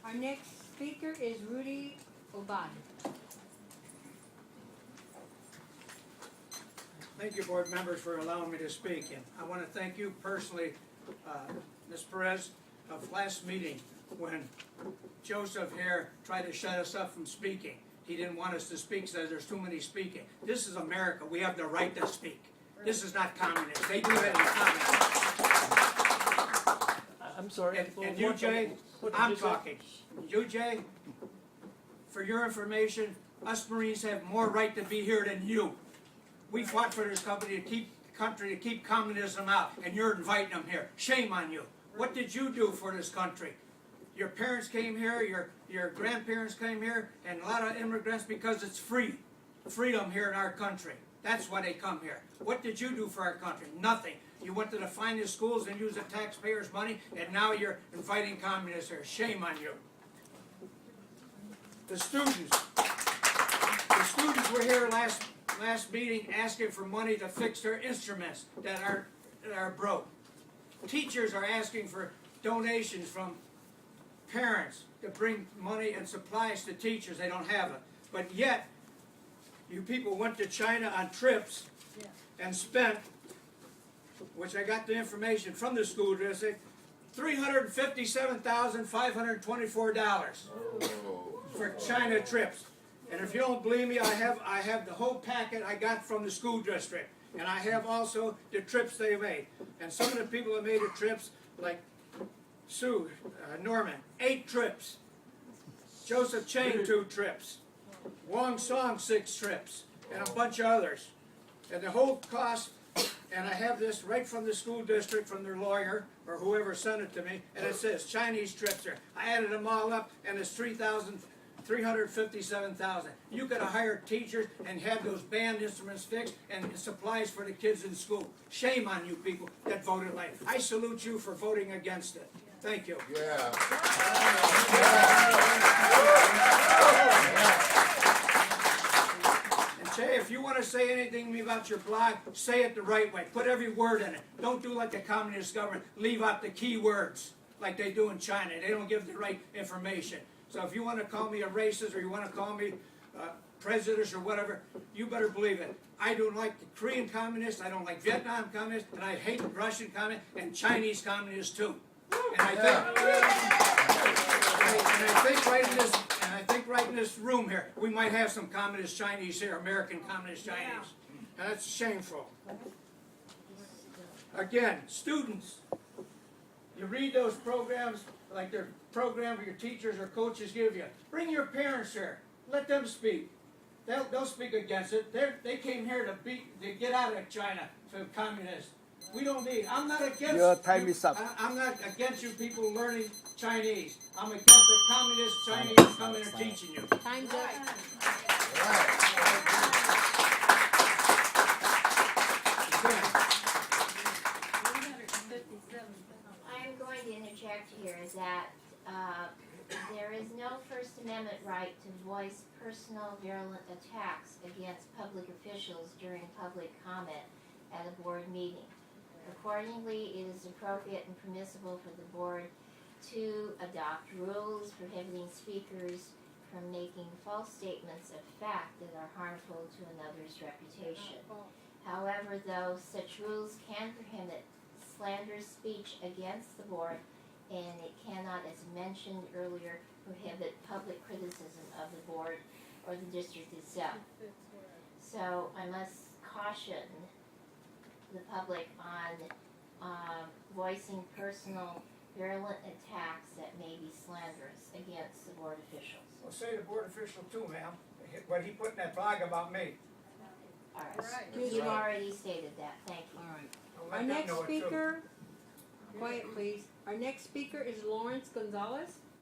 Our next speaker is Rudy Obad. Thank you, board members, for allowing me to speak. And I want to thank you personally, Ms. Perez, of last meeting when Joseph here tried to shut us up from speaking. He didn't want us to speak, says there's too many speaking. This is America. We have the right to speak. This is not communist. They do that in communism. I'm sorry. And you, Jay, I'm talking. You, Jay, for your information, us Marines have more right to be here than you. We fought for this country to keep communism out, and you're inviting them here. Shame on you. What did you do for this country? Your parents came here, your grandparents came here, and a lot of immigrants because it's free. Freedom here in our country. That's why they come here. What did you do for our country? Nothing. You went to the finest schools and used the taxpayers' money, and now you're inviting communists here. Shame on you. The students were here last meeting asking for money to fix their instruments that are broke. Teachers are asking for donations from parents to bring money and supplies to teachers. They don't have it. But yet, you people went to China on trips and spent, which I got the information from the school district, $357,524 for China trips. And if you don't believe me, I have the whole packet I got from the school district. And I have also the trips they made. And some of the people that made the trips, like Sue, Norman, 8 trips. Joseph Chang, 2 trips. Wong Song, 6 trips. And a bunch of others. And the whole cost, and I have this right from the school district, from their lawyer, or whoever sent it to me, and it says Chinese trips there. I added them all up, and it's $357,000. You could have hired teachers and had those band instruments fixed and supplies for the kids in school. Shame on you people that voted late. I salute you for voting against it. Thank you. Yeah. And Jay, if you want to say anything to me about your blog, say it the right way. Put every word in it. Don't do like the communist government. Leave out the key words like they do in China. They don't give the right information. So if you want to call me a racist or you want to call me prejudice or whatever, you better believe it. I don't like the Korean communists, I don't like Vietnam communists, and I hate the Russian communists and Chinese communists too. And I think right in this room here, we might have some communist Chinese here, American communist Chinese. And that's shameful. Again, students, you read those programs, like their program or your teachers or coaches give you. Bring your parents here. Let them speak. They'll speak against it. They came here to get out of China for communists. We don't need. I'm not against. Your time is up. I'm not against you people learning Chinese. I'm against the communist Chinese coming and teaching you. Time's up. I'm going to interject here that there is no First Amendment right to voice personal virulent attacks against public officials during public comment at a board meeting. Accordingly, it is appropriate and permissible for the board to adopt rules prohibiting speakers from making false statements of fact that are harmful to another's reputation. However, though, such rules can prohibit slanderous speech against the board, and it cannot, as mentioned earlier, prohibit public criticism of the board or the district itself. So I must caution the public on voicing personal virulent attacks that may be slanderous against the board officials. Well, say the board official too, ma'am. What he put in that blog about me. All right. You've already stated that. Thank you. All right. Let Our them next know it, too. speaker, quiet please. Our next speaker is Lawrence Gonzalez.